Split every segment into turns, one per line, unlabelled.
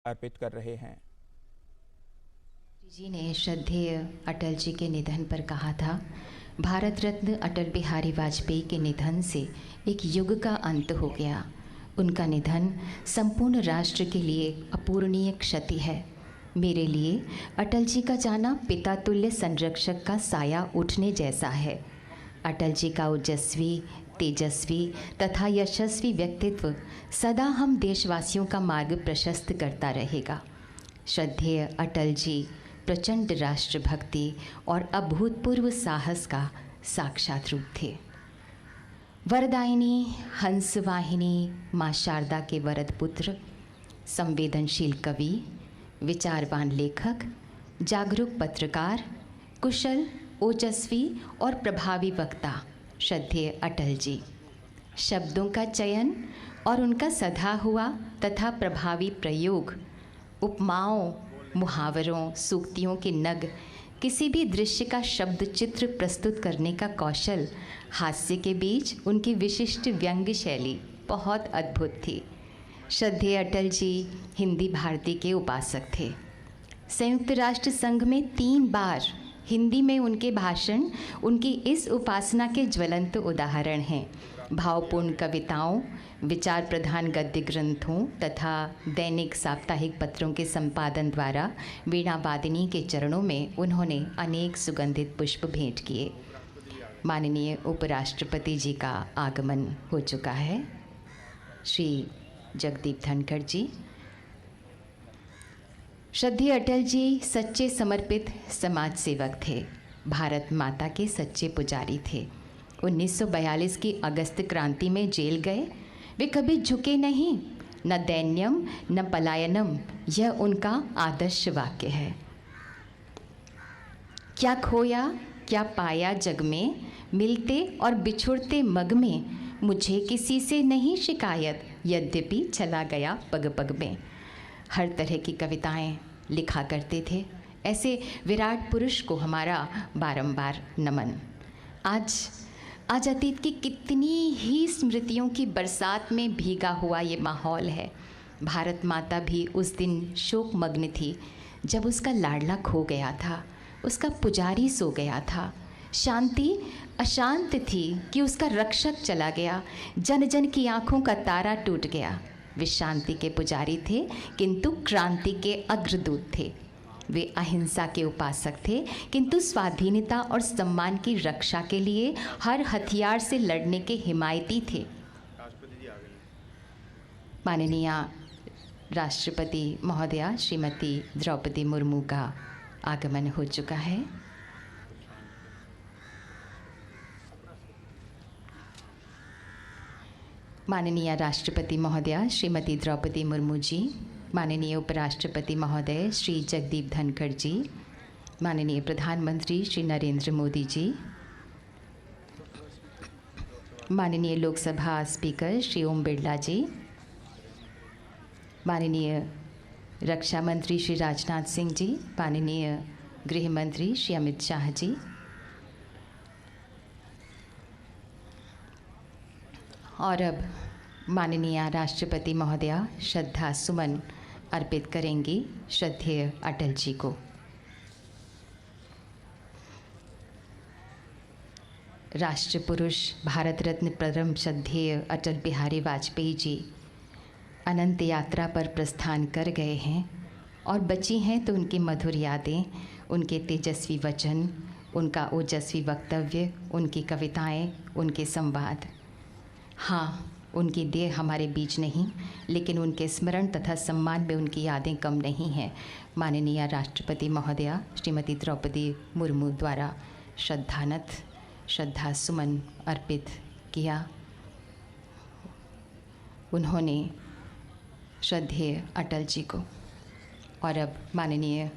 अर्पित कर रहे हैं।
जी ने श्रद्धेय अटल जी के निधन पर कहा था, भारत रत्न अटल बिहारी वाजपेयी के निधन से एक युग का अंत हो गया। उनका निधन संपूर्ण राष्ट्र के लिए अपूरणीय क्षति है। मेरे लिए अटल जी का जाना पिता तुल्य संरक्षक का साया उठने जैसा है। अटल जी का ओजस्वी, तेजस्वी तथा यशस्वी व्यक्तित्व सदा हम देशवासियों का मार्ग प्रशस्त करता रहेगा। श्रद्धेय अटल जी प्रचंड राष्ट्रभक्ति और अभूतपूर्व साहस का साक्षात रूप थे। वरदायिनी, हंसवाहिनी माँ शारदा के वरद पुत्र, संवेदनशील कवि, विचारवान लेखक, जागरूक पत्रकार, कुशल, ओजस्वी और प्रभावी वक्ता श्रद्धेय अटल जी। शब्दों का चयन और उनका सधा हुआ तथा प्रभावी प्रयोग, उपमाओं, मुहावरों, सूक्तियों के नग, किसी भी दृश्य का शब्द चित्र प्रस्तुत करने का कौशल, हास्य के बीच उनकी विशिष्ट व्यंग्य शैली बहुत अद्भुत थी। श्रद्धेय अटल जी हिंदी भारती के उपासक थे। संयुक्त राष्ट्र संघ में 3 बार हिंदी में उनके भाषण उनकी इस उपासना के ज्वलंत उदाहरण हैं। भावपूर्ण कविताओं, विचार प्रधान गद्य ग्रंथों तथा दैनिक साप्ताहिक पत्रों के संपादन द्वारा वीणा वादिनी के चरणों में उन्होंने अनेक सुगंधित पुष्प भेंट किए। माननीय उपराष्ट्रपति जी का आगमन हो चुका है। श्री जगदीप धनखड़ जी। श्रद्धेय अटल जी सच्चे समर्पित समाज सेवक थे। भारत माता के सच्चे पुजारी थे। 1942 की अगस्त क्रांति में जेल गए। वे कभी झुके नहीं, न दैन्यम न पलायनम, यह उनका आदर्श वाक्य है। क्या खोया क्या पाया जग में, मिलते और बिछुड़ते मग में, मुझे किसी से नहीं शिकायत, यद्यपि चला गया पग पग में। हर तरह की कविताएं लिखा करते थे। ऐसे विराट पुरुष को हमारा बारंबार नमन। आज अतीत की कितनी ही स्मृतियों की बरसात में भीगा हुआ ये माहौल है। भारत माता भी उस दिन शोकमग्न थी जब उसका लाडला खो गया था, उसका पुजारी सो गया था। शांति अशांत थी कि उसका रक्षक चला गया। जन जन की आँखों का तारा टूट गया। वे शांति के पुजारी थे किंतु क्रांति के अग्रदूत थे। वे अहिंसा के उपासक थे किंतु स्वाधीनता और सम्मान की रक्षा के लिए हर हथियार से लड़ने के हिमायती थे। माननीय राष्ट्रपति महोदया श्रीमती द्रौपदी मुर्मू का आगमन हो चुका है। माननीय राष्ट्रपति महोदया श्रीमती द्रौपदी मुर्मू जी, माननीय उपराष्ट्रपति महोदय श्री जगदीप धनखड़ जी, माननीय प्रधानमंत्री श्री नरेंद्र मोदी जी, माननीय लोकसभा स्पीकर श्री ओम बिरला जी, माननीय रक्षा मंत्री श्री राजनाथ सिंह जी, माननीय गृह मंत्री श्री अमित शाह जी, और अब माननीय राष्ट्रपति महोदया श्रद्धा सुमन अर्पित करेंगी श्रद्धेय अटल जी को। राष्ट्र पुरुष भारत रत्न परम श्रद्धेय अटल बिहारी वाजपेयी जी अनंत यात्रा पर प्रस्थान कर गए हैं और बची हैं तो उनकी मधुर यादें, उनके तेजस्वी वचन, उनका ओजस्वी वक्तव्य, उनकी कविताएं, उनके संवाद। हाँ, उनकी देह हमारे बीच नहीं, लेकिन उनके स्मरण तथा सम्मान में उनकी यादें कम नहीं हैं। माननीय राष्ट्रपति महोदया श्रीमती द्रौपदी मुर्मू द्वारा श्रद्धा सुमन अर्पित किया। उन्होंने श्रद्धेय अटल जी को। और अब माननीय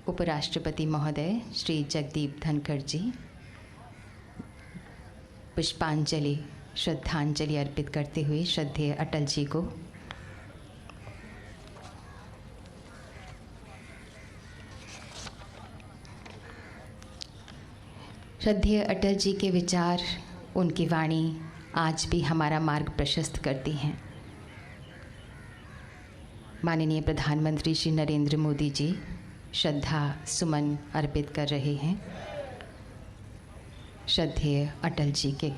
उपराष्ट्रपति महोदय श्री जगदीप धनखड़ जी पुष्पांजलि श्रद्धांजलि अर्पित करते हुए श्रद्धेय अटल जी को। श्रद्धेय अटल जी के विचार, उनकी वाणी आज भी हमारा मार्ग प्रशस्त करती हैं। माननीय प्रधानमंत्री श्री नरेंद्र मोदी जी श्रद्धा सुमन अर्पित कर रहे हैं श्रद्धेय अटल जी के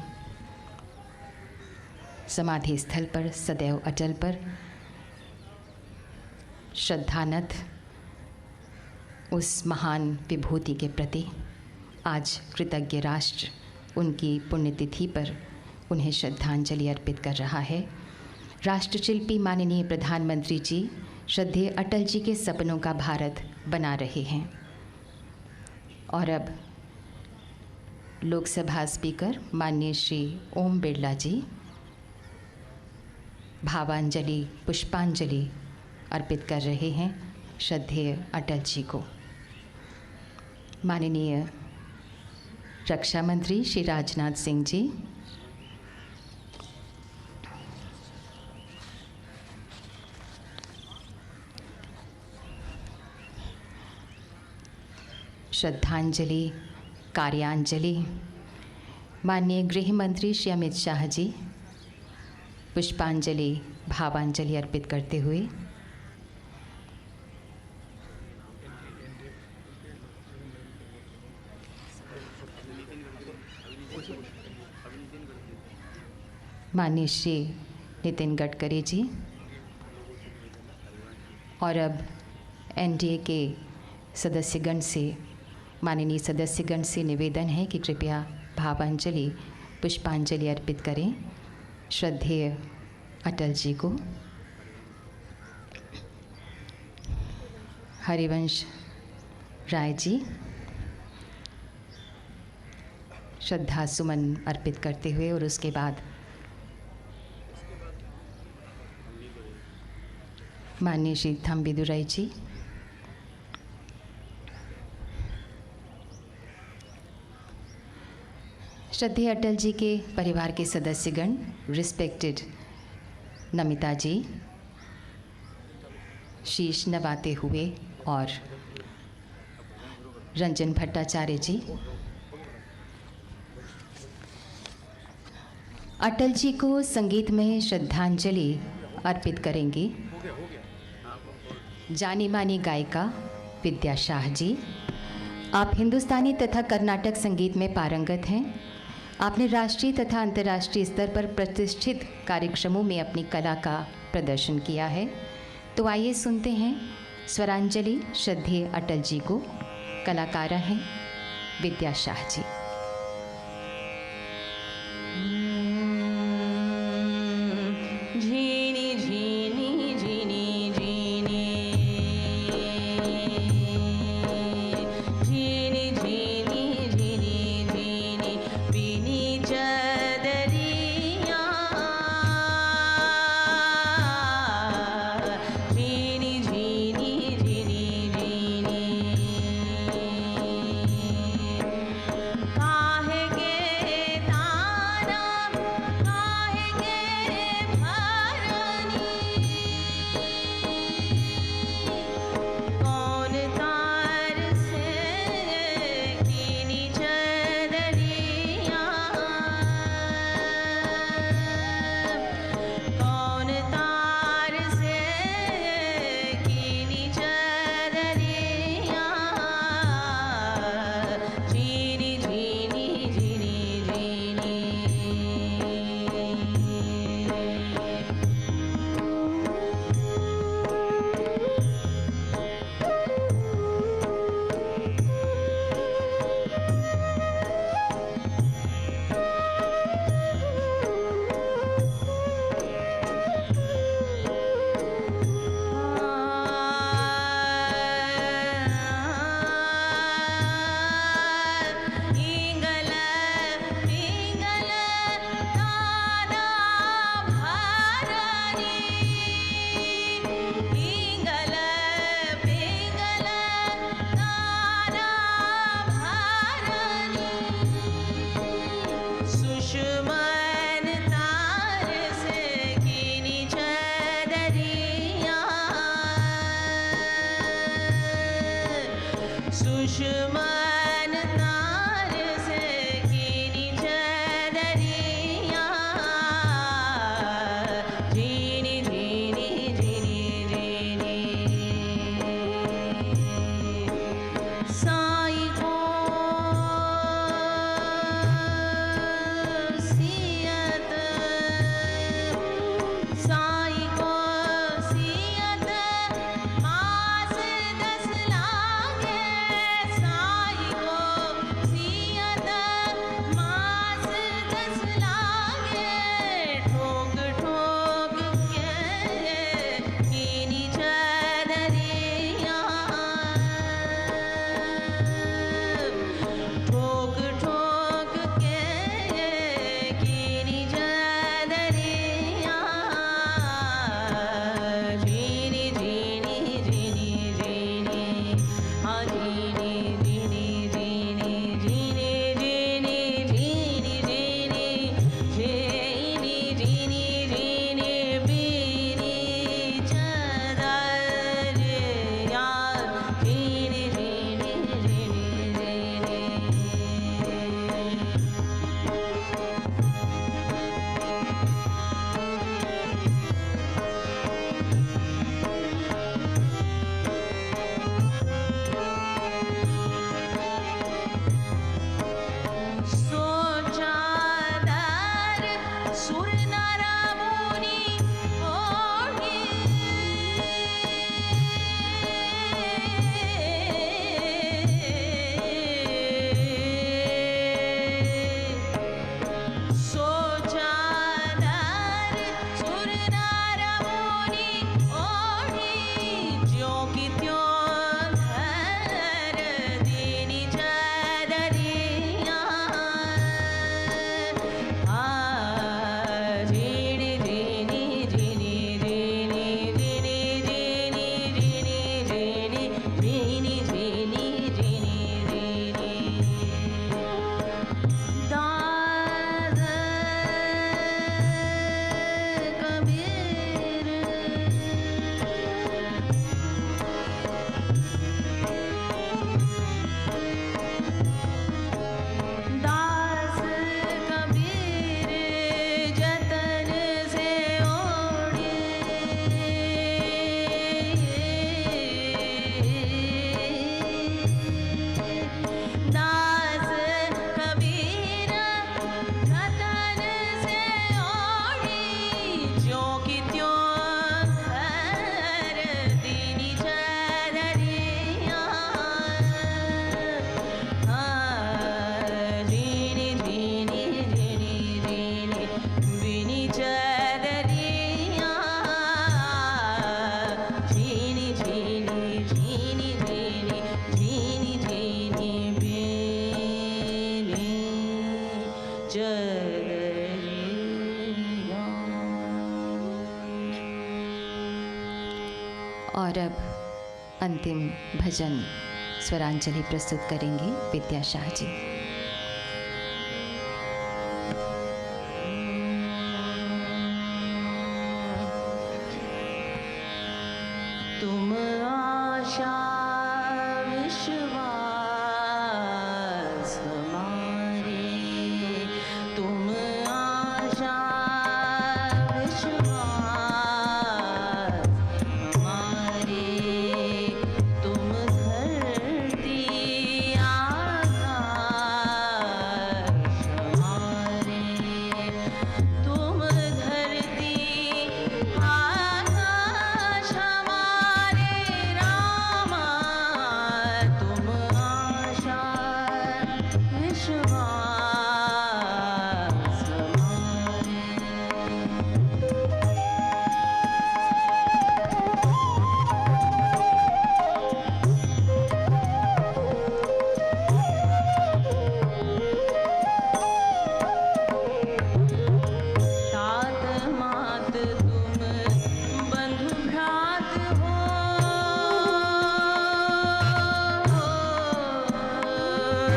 समाधि स्थल पर सदैव अटल पर श्रद्धानत उस महान विभूति के प्रति आज कृतज्ञ राष्ट्र उनकी पुण्यतिथि पर उन्हें श्रद्धांजलि अर्पित कर रहा है। राष्ट्रशिल्पी माननीय प्रधानमंत्री जी श्रद्धेय अटल जी के सपनों का भारत बना रहे हैं। और अब लोकसभा स्पीकर माननीय श्री ओम बिरला जी भावांजलि पुष्पांजलि अर्पित कर रहे हैं श्रद्धेय अटल जी को। माननीय रक्षा मंत्री श्री राजनाथ सिंह जी, श्रद्धांजलि कार्यांजलि माननीय गृह मंत्री श्री अमित शाह जी पुष्पांजलि भावांजलि अर्पित करते हुए माननीय श्री नितिन गडकरी जी और अब एनडीए के सदस्यगण से माननीय सदस्यगण से निवेदन है कि कृपया भावांजलि पुष्पांजलि अर्पित करें श्रद्धेय अटल जी को। हरिवंश राय जी श्रद्धा सुमन अर्पित करते हुए और उसके बाद माननीय श्री थम्बिदुराई जी, श्रद्धेय अटल जी के परिवार के सदस्यगण रिस्पेक्टेड नमिता जी शीश नवाते हुए और रंजन भट्टाचार्य जी अटल जी को संगीतमय श्रद्धांजलि अर्पित करेंगी। जानी मानी गायिका विद्या शाह जी, आप हिंदुस्तानी तथा कर्नाटक संगीत में पारंगत हैं। आपने राष्ट्रीय तथा अंतर्राष्ट्रीय स्तर पर प्रतिष्ठित कार्यक्रमों में अपनी कला का प्रदर्शन किया है। तो आइए सुनते हैं स्वरांजलि श्रद्धेय अटल जी को। कलाकारा हैं विद्या शाह जी। अब अंतिम भजन स्वरांजलि प्रस्तुत करेंगे विद्या शाह जी।
तुम आशा विश्वास हमारे, तुम आशा विश्वास हमारे, तुम धरती आकाश हमारे, तुम धरती आकाश हमारे रामा, तुम आशा विश्वास हमारे। तात मात तुम बंधु भ्रात हो,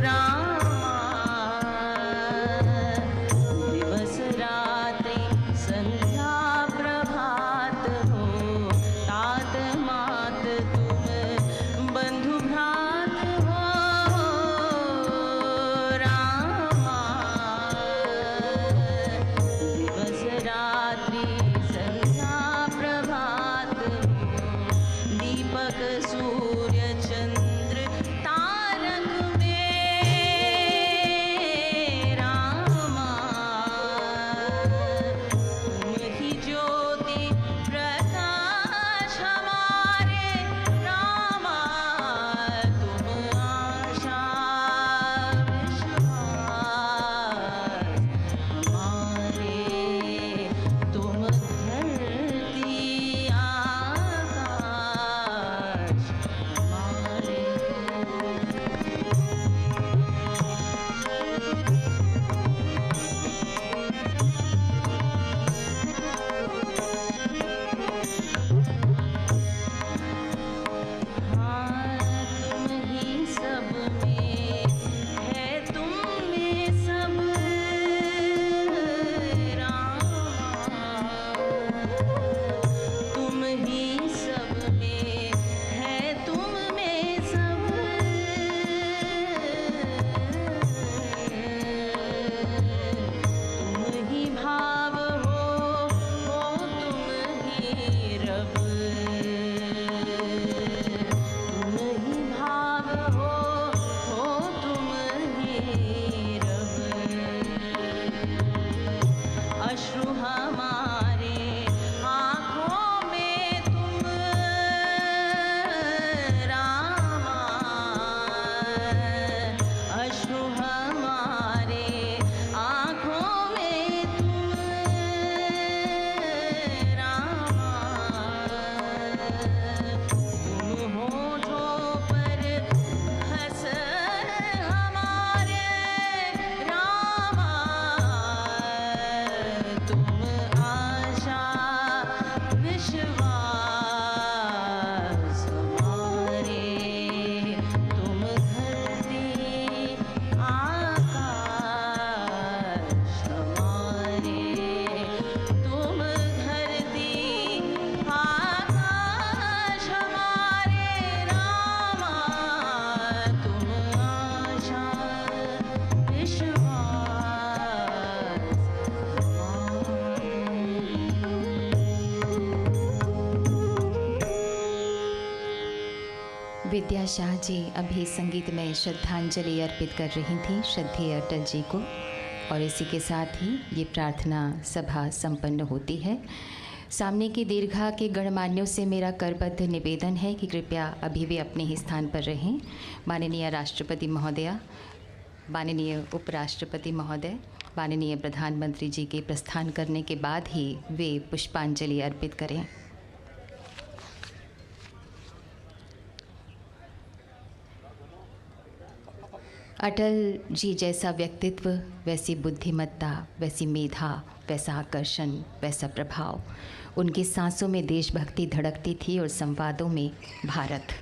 रामा, दिवस रात्रि संध्या प्रभात हो, तात मात तुम बंधु भ्रात हो, रामा, दिवस रात्रि संध्या प्रभात हो, दीपक सूर्य चंद्र तारक में रामा, तुम ही ज्योति प्रकाश हमारे रामा, तुम आशा विश्वास हमारे, तुम धरती आकाश हमारे। हाँ, तुम ही सब में है, तुम में सब रामा, तुम ही सब में है, तुम में सब, तुम ही भाव हो तुम ही रब, तुम ही भाव हो तुम ही रब, अश्रु हमारे आँखों में तुम रामा, अश्रु हमारे आँखों में तुम रामा, तुम होठों पर हंस हमारे रामा, तुम आशा विश्वास हमारे, तुम धरती आकाश हमारे, तुम धरती आकाश हमारे रामा, तुम आशा विश्वास
विद्या शाह जी अभी संगीत में श्रद्धांजलि अर्पित कर रही थी श्रद्धेय अटल जी को, और इसी के साथ ही ये प्रार्थना सभा संपन्न होती है। सामने की दीर्घा के गणमान्यों से मेरा करबद्ध निवेदन है कि कृपया अभी भी अपने ही स्थान पर रहें। माननीय राष्ट्रपति महोदया, माननीय उपराष्ट्रपति महोदय, माननीय प्रधानमंत्री जी के प्रस्थान करने के बाद ही वे पुष्पांजलि अर्पित करें। अटल जी जैसा व्यक्तित्व, वैसी बुद्धिमत्ता, वैसी मेधा, वैसा आकर्षण, वैसा प्रभाव। उनकी सांसों में देशभक्ति धड़कती थी और संवादों में भारत।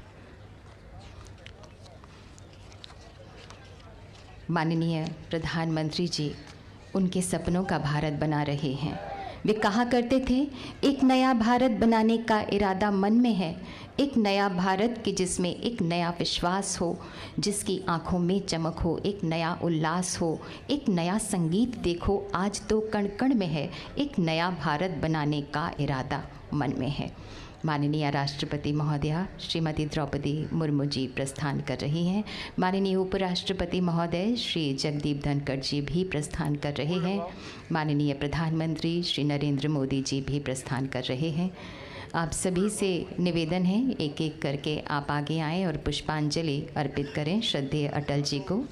माननीय प्रधानमंत्री जी उनके सपनों का भारत बना रहे हैं। वे कहा करते थे, एक नया भारत बनाने का इरादा मन में है, एक नया भारत कि जिसमें एक नया विश्वास हो, जिसकी आंखों में चमक हो, एक नया उल्लास हो, एक नया संगीत देखो आज तो कण कण में है, एक नया भारत बनाने का इरादा मन में है। माननीय राष्ट्रपति महोदया श्रीमती द्रौपदी मुर्मू जी प्रस्थान कर रही हैं। माननीय उपराष्ट्रपति महोदय श्री जगदीप धनखड़ जी भी प्रस्थान कर रहे हैं। माननीय प्रधानमंत्री श्री नरेंद्र मोदी जी भी प्रस्थान कर रहे हैं। आप सभी से निवेदन है, एक एक करके आप आगे आएँ और पुष्पांजलि अर्पित करें श्रद्धेय अटल जी को।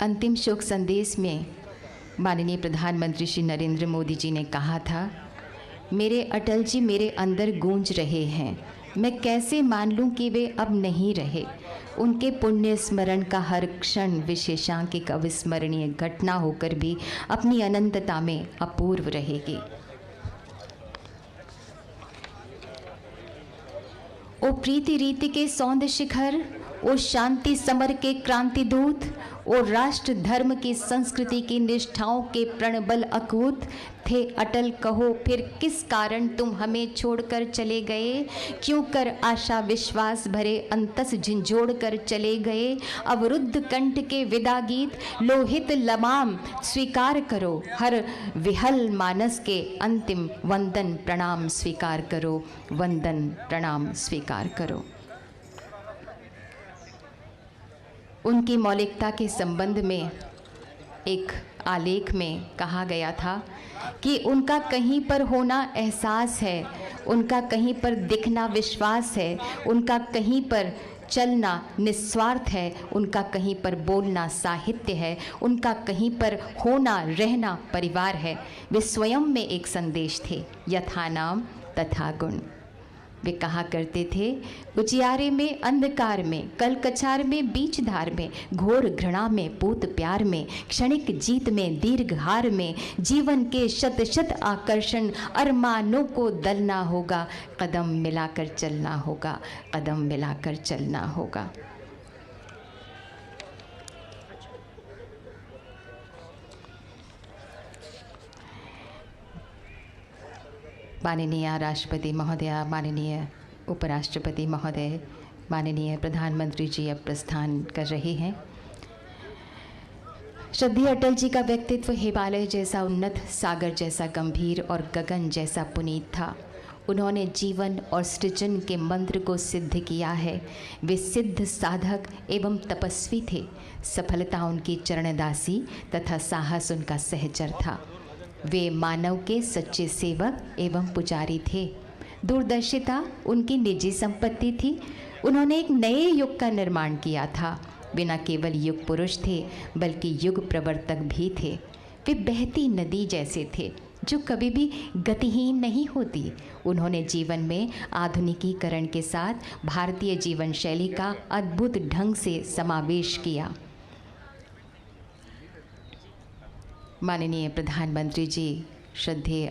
अंतिम शोक संदेश में माननीय प्रधानमंत्री श्री नरेंद्र मोदी जी ने कहा था, मेरे अटल जी मेरे अंदर गूंज रहे हैं, मैं कैसे मान लूं कि वे अब नहीं रहे। उनके पुण्य स्मरण का हर क्षण विशेषांक एक अविस्मरणीय घटना होकर भी अपनी अनंतता में अपूर्व रहेगी। ओ प्रीति रीति के सौंद शिखर, ओ शांति समर के क्रांति दूत, ओ राष्ट्र धर्म की संस्कृति की निष्ठाओं के प्रणबल अकूत थे अटल, कहो फिर किस कारण तुम हमें छोड़कर चले गए, क्यों कर आशा विश्वास भरे अंतस झिंझोड़ कर चले गए। अवरुद्ध कंठ के विदा गीत लोहित लमाम स्वीकार करो, हर विहल मानस के अंतिम वंदन प्रणाम स्वीकार करो, वंदन प्रणाम स्वीकार करो। उनकी मौलिकता के संबंध में एक आलेख में कहा गया था कि उनका कहीं पर होना एहसास है, उनका कहीं पर दिखना विश्वास है, उनका कहीं पर चलना निस्वार्थ है, उनका कहीं पर बोलना साहित्य है, उनका कहीं पर होना रहना परिवार है। वे स्वयं में एक संदेश थे, यथा नाम तथा गुण। वे कहा करते थे, उजियारे में अंधकार में, कल कछार में बीच धार में, घोर घृणा में पूत प्यार में, क्षणिक जीत में दीर्घ हार में, जीवन के शत शत आकर्षण अरमानों को दलना होगा, कदम मिलाकर चलना होगा, कदम मिलाकर चलना होगा। माननीय राष्ट्रपति महोदया, माननीय उपराष्ट्रपति महोदय, माननीय प्रधानमंत्री जी अब प्रस्थान कर रहे हैं। श्रद्धेय अटल जी का व्यक्तित्व हिमालय जैसा उन्नत, सागर जैसा गंभीर और गगन जैसा पुनीत था। उन्होंने जीवन और सृजन के मंत्र को सिद्ध किया है। वे सिद्ध साधक एवं तपस्वी थे। सफलता उनकी चरणदासी तथा साहस उनका सहचर था। वे मानव के सच्चे सेवक एवं पुजारी थे। दूरदर्शिता उनकी निजी संपत्ति थी। उन्होंने एक नए युग का निर्माण किया था। वे न केवल युग पुरुष थे बल्कि युग प्रवर्तक भी थे। वे बहती नदी जैसे थे जो कभी भी गतिहीन नहीं होती। उन्होंने जीवन में आधुनिकीकरण के साथ भारतीय जीवन शैली का अद्भुत ढंग से समावेश किया। माननीय प्रधानमंत्री जी, श्रद्धेय